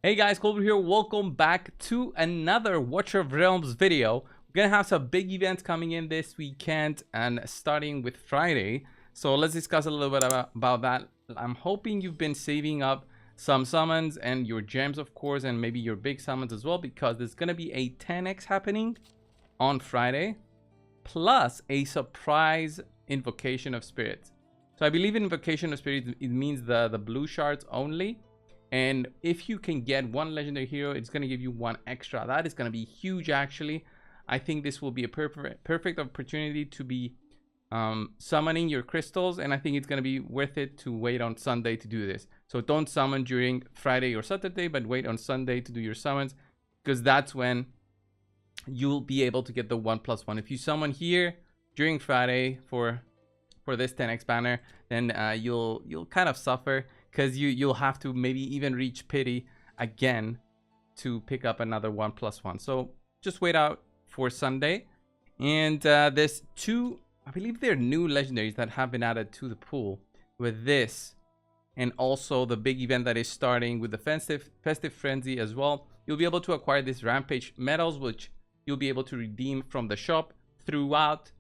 Hey guys, Cold here. Welcome back to another Watcher of Realms video. We're gonna have some big events coming in this weekend and starting with Friday. So let's discuss a little bit about that. I'm hoping you've been saving up some summons and your gems, of course, and maybe your big summons as well, because there's gonna be a 10x happening on Friday, plus a surprise invocation of spirits. So I believe invocation of spirits, it means the blue shards only. And if you can get one legendary hero, it's going to give you one extra. That is going to be huge, actually. I think this will be a perfect opportunity to be summoning your crystals. And I think it's going to be worth it to wait on Sunday to do this. So don't summon during Friday or Saturday, but wait on Sunday to do your summons, because that's when you'll be able to get the 1+1. If you summon here during Friday for this 10x banner, then you'll kind of suffer, because you'll have to maybe even reach pity again to pick up another 1+1. So just wait out for Sunday. And there's two, I believe they're new legendaries that have been added to the pool with this, and also the big event that is starting with the festive frenzy as well. You'll be able to acquire these rampage medals, which you'll be able to redeem from the shop throughout.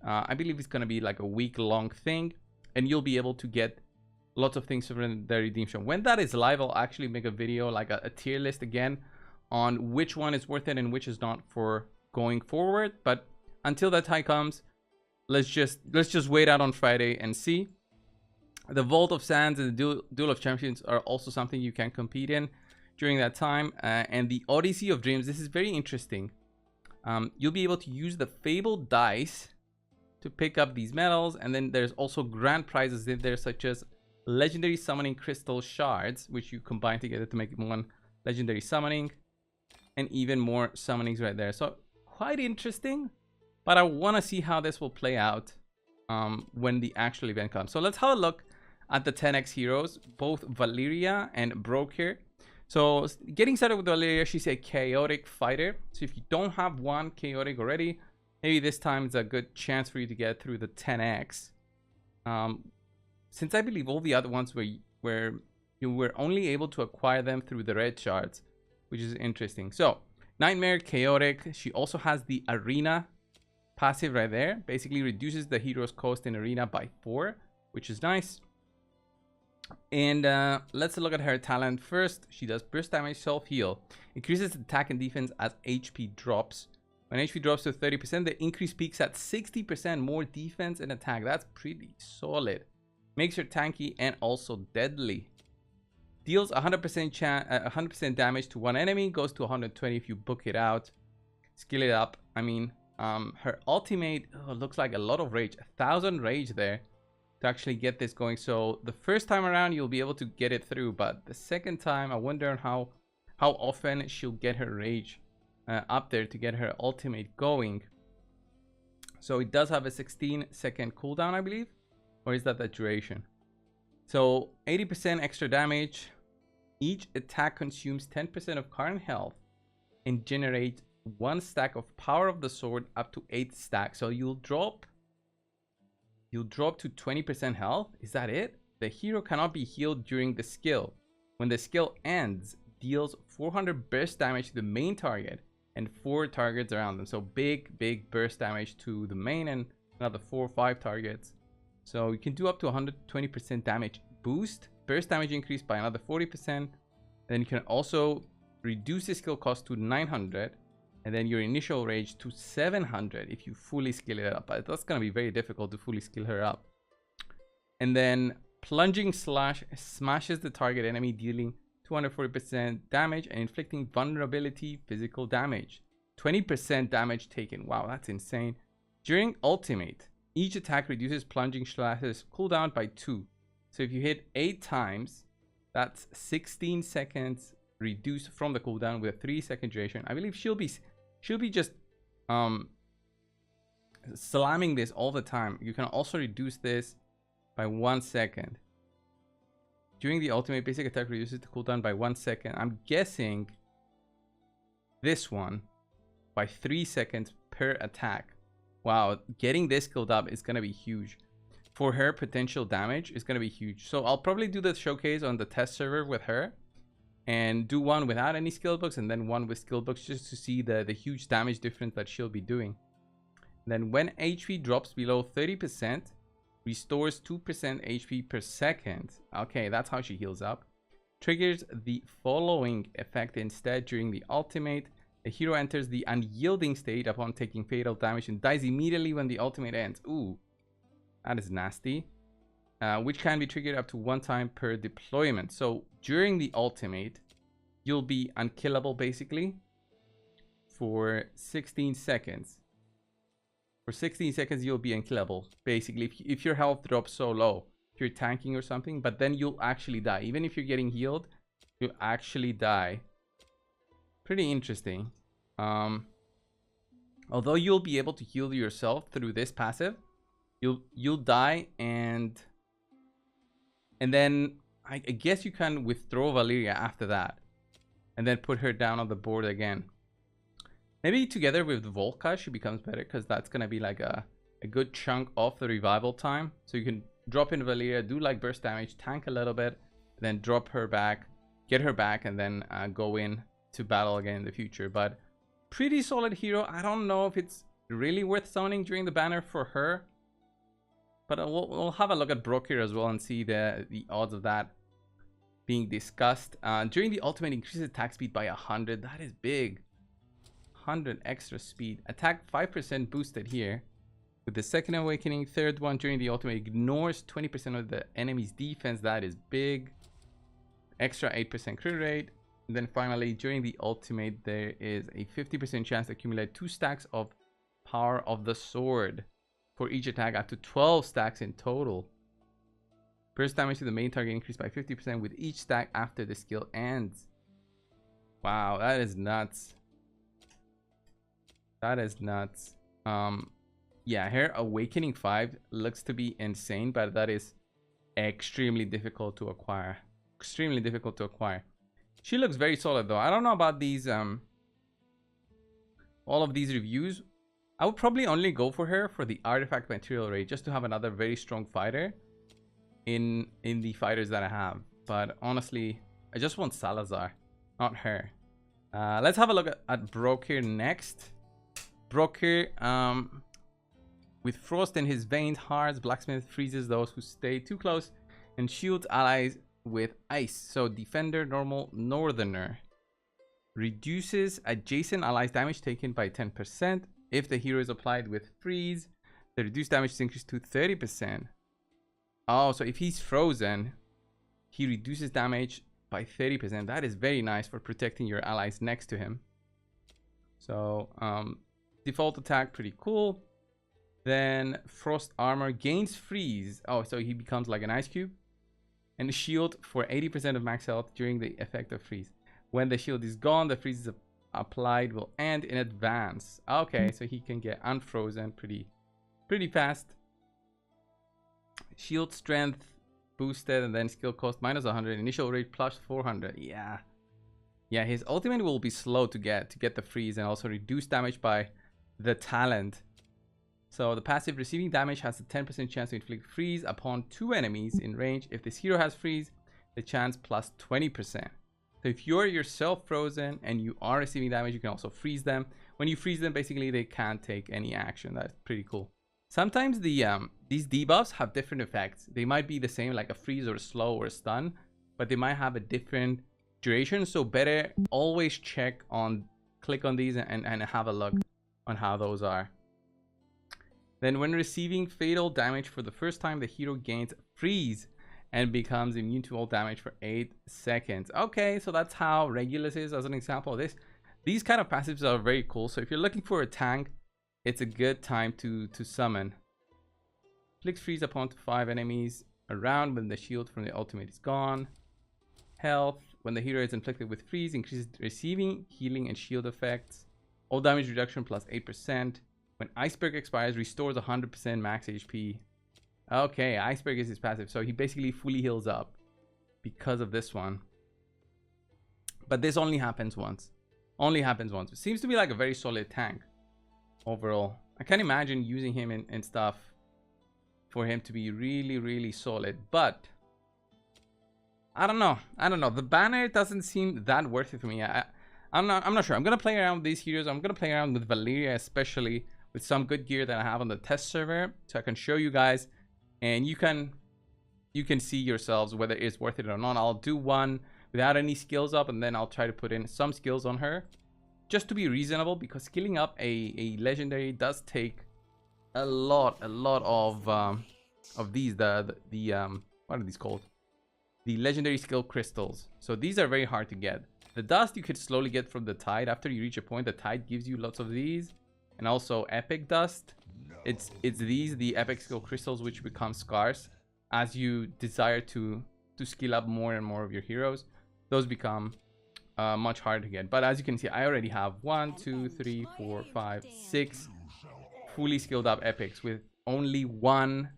I believe it's going to be like a week-long thing, and you'll be able to get lots of things from the redemption. When that is live, I'll actually make a video, like a tier list again, on which one is worth it and which is not for going forward. But until that time comes, let's just wait out on Friday and see. The Vault of Sands and the Duel of Champions are also something you can compete in during that time. And the Odyssey of Dreams, this is very interesting. You'll be able to use the Fabled dice to pick up these medals, and then there's also grand prizes in there, such as legendary summoning crystal shards, which you combine together to make one legendary summoning, and even more summonings right there. So quite interesting, but I want to see how this will play out when the actual event comes. So let's have a look at the 10x heroes, both Valyria and BROKKIR. So getting started with Valyria, she's a chaotic fighter. So if you don't have one chaotic already, maybe this time is a good chance for you to get through the 10x. Since I believe all the other ones where you were only able to acquire them through the red shards, which is interesting. So Nightmare, chaotic. She also has the arena passive right there. Basically reduces the hero's cost in arena by 4, which is nice. And let's look at her talent first. She does burst damage, self-heal, increases attack and defense as HP drops. When HP drops to 30%, the increase peaks at 60% more defense and attack. That's pretty solid. Makes her tanky and also deadly. Deals 100% damage to one enemy. Goes to 120 if you book it out. Skill it up. I mean, her ultimate looks like a lot of rage. 1,000 rage there to actually get this going. So the first time around, you'll be able to get it through. But the second time, I wonder how often she'll get her rage up there to get her ultimate going. So it does have a 16-second cooldown, I believe. Or is that the duration? So 80% extra damage. Each attack consumes 10% of current health and generates 1 stack of power of the sword up to 8 stacks. So you'll drop to 20% health. Is that it? The hero cannot be healed during the skill. When the skill ends, deals 400 burst damage to the main target and 4 targets around them. So big burst damage to the main and another 4 or 5 targets. So you can do up to 120% damage boost, burst damage increase by another 40%. Then you can also reduce the skill cost to 900, and then your initial rage to 700 if you fully skill it up. But that's going to be very difficult to fully skill her up. And then plunging slash smashes the target enemy, dealing 240% damage and inflicting vulnerability physical damage. 20% damage taken. Wow, that's insane. During ultimate, each attack reduces plunging slashes cooldown by 2. So if you hit 8 times, that's 16 seconds reduced from the cooldown with a 3-second duration. I believe she'll be just slamming this all the time. You can also reduce this by 1 second. During the ultimate, basic attack reduces the cooldown by 1 second. I'm guessing this one by 3 seconds per attack. Wow, getting this skilled up is going to be huge. For her, potential damage is going to be huge. So I'll probably do the showcase on the test server with her. and do one without any skill books and then one with skill books, just to see the huge damage difference that she'll be doing. Then when HP drops below 30%, restores 2% HP per second. Okay, that's how she heals up. Triggers the following effect instead during the ultimate. The hero enters the unyielding state upon taking fatal damage and dies immediately when the ultimate ends. Ooh, that is nasty. Which can be triggered up to 1 time per deployment. So during the ultimate, you'll be unkillable basically for 16 seconds. For 16 seconds, you'll be unkillable basically if your health drops so low. If you're tanking or something, but then you'll actually die. Even if you're getting healed, you'll actually die. Pretty interesting. Although you'll be able to heal yourself through this passive, you'll die, and then I guess you can withdraw Valyria after that and then put her down on the board again. Maybe together with Volka she becomes better, because that's gonna be like a good chunk of the revival time. So you can drop in Valyria, do like burst damage, tank a little bit, then drop her back, get her back, and then go in to battle again in the future. But pretty solid hero. I don't know if it's really worth summoning during the banner for her, but we'll have a look at BROKKIR as well and see the odds of that being discussed. During the ultimate, increases attack speed by 100. That is big. 100 extra speed. Attack 5% boosted here. With the second awakening, third one during the ultimate ignores 20% of the enemy's defense. That is big. Extra 8% crit rate. And then finally, during the ultimate, there is a 50% chance to accumulate 2 stacks of power of the sword for each attack, up to 12 stacks in total. Burst damage to the main target increased by 50% with each stack after the skill ends. Wow, that is nuts. That is nuts. Yeah, her awakening 5 looks to be insane, but that is extremely difficult to acquire. Extremely difficult to acquire. She looks very solid though. I don't know about these all of these reviews. I would probably only go for her for the artifact material rate, just to have another very strong fighter in the fighters that I have. But honestly, I just want Salazar, not her. Let's have a look at BROKKIR next. BROKKIR, with frost in his veins, hearts, blacksmith freezes those who stay too close and shields allies with ice. So defender, normal, northerner. Reduces adjacent allies damage taken by 10%. If the hero is applied with freeze, the reduced damage is increased to 30%. Oh, so if he's frozen, he reduces damage by 30%. That is very nice for protecting your allies next to him. So default attack, pretty cool. Then frost armor, gains freeze. Oh, so he becomes like an ice cube. And a shield for 80% of max health during the effect of freeze. When the shield is gone, the freeze is applied will end in advance. Okay, so he can get unfrozen pretty fast. Shield strength boosted, and then skill cost minus 100, initial rate plus 400. Yeah, his ultimate will be slow to get the freeze, and also reduce damage by the talent. So the passive, receiving damage, has a 10% chance to inflict freeze upon 2 enemies in range. If this hero has freeze, the chance plus 20%. So if you're yourself frozen and you are receiving damage, you can also freeze them. When you freeze them, basically they can't take any action. That's pretty cool. Sometimes these debuffs have different effects. They might be the same, like a freeze or a slow or a stun, but they might have a different duration. So better always click on these and have a look on how those are. Then when receiving fatal damage for the first time, the hero gains freeze and becomes immune to all damage for 8 seconds. Okay, so that's how Regulus is, as an example of this. These kind of passives are very cool. So if you're looking for a tank, it's a good time to summon. Inflicts freeze upon 5 enemies around when the shield from the ultimate is gone. Health, when the hero is inflicted with freeze, increases receiving, healing, and shield effects. All damage reduction plus 8%. When Iceberg expires, restores 100% max HP. Okay, Iceberg is his passive, so he basically fully heals up because of this one. But this only happens once. Only happens once. It seems to be like a very solid tank overall. I can't imagine using him in stuff for him to be really, really solid. But I don't know. The banner doesn't seem that worth it for me. I'm not sure. I'm gonna play around with these heroes. I'm gonna play around with Valyria, especially with some good gear that I have on the test server, so I can show you guys, and you can see yourselves whether it's worth it or not. I'll do one without any skills up, and then I'll try to put in some skills on her, just to be reasonable, because skilling up a legendary does take a lot of these the what are these called? The legendary skill crystals. So these are very hard to get. The dust you could slowly get from the tide. After you reach a point, the tide gives you lots of these, and also epic dust. It's these, the epic skill crystals, which become scarce as you desire to skill up more and more of your heroes. Those become much harder to get. But as you can see, I already have 1, 2, 3, 4, 5, 6 fully skilled up epics with only one.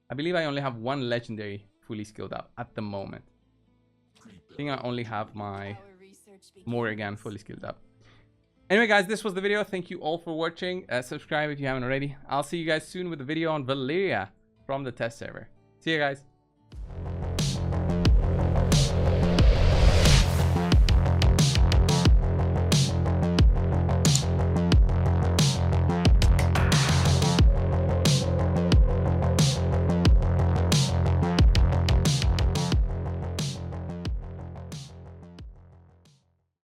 I believe I only have one legendary fully skilled up at the moment. I think I only have my Morrigan fully skilled up. Anyway, guys, this was the video. Thank you all for watching. Subscribe if you haven't already. I'll see you guys soon with a video on Valyria from the test server. See you guys.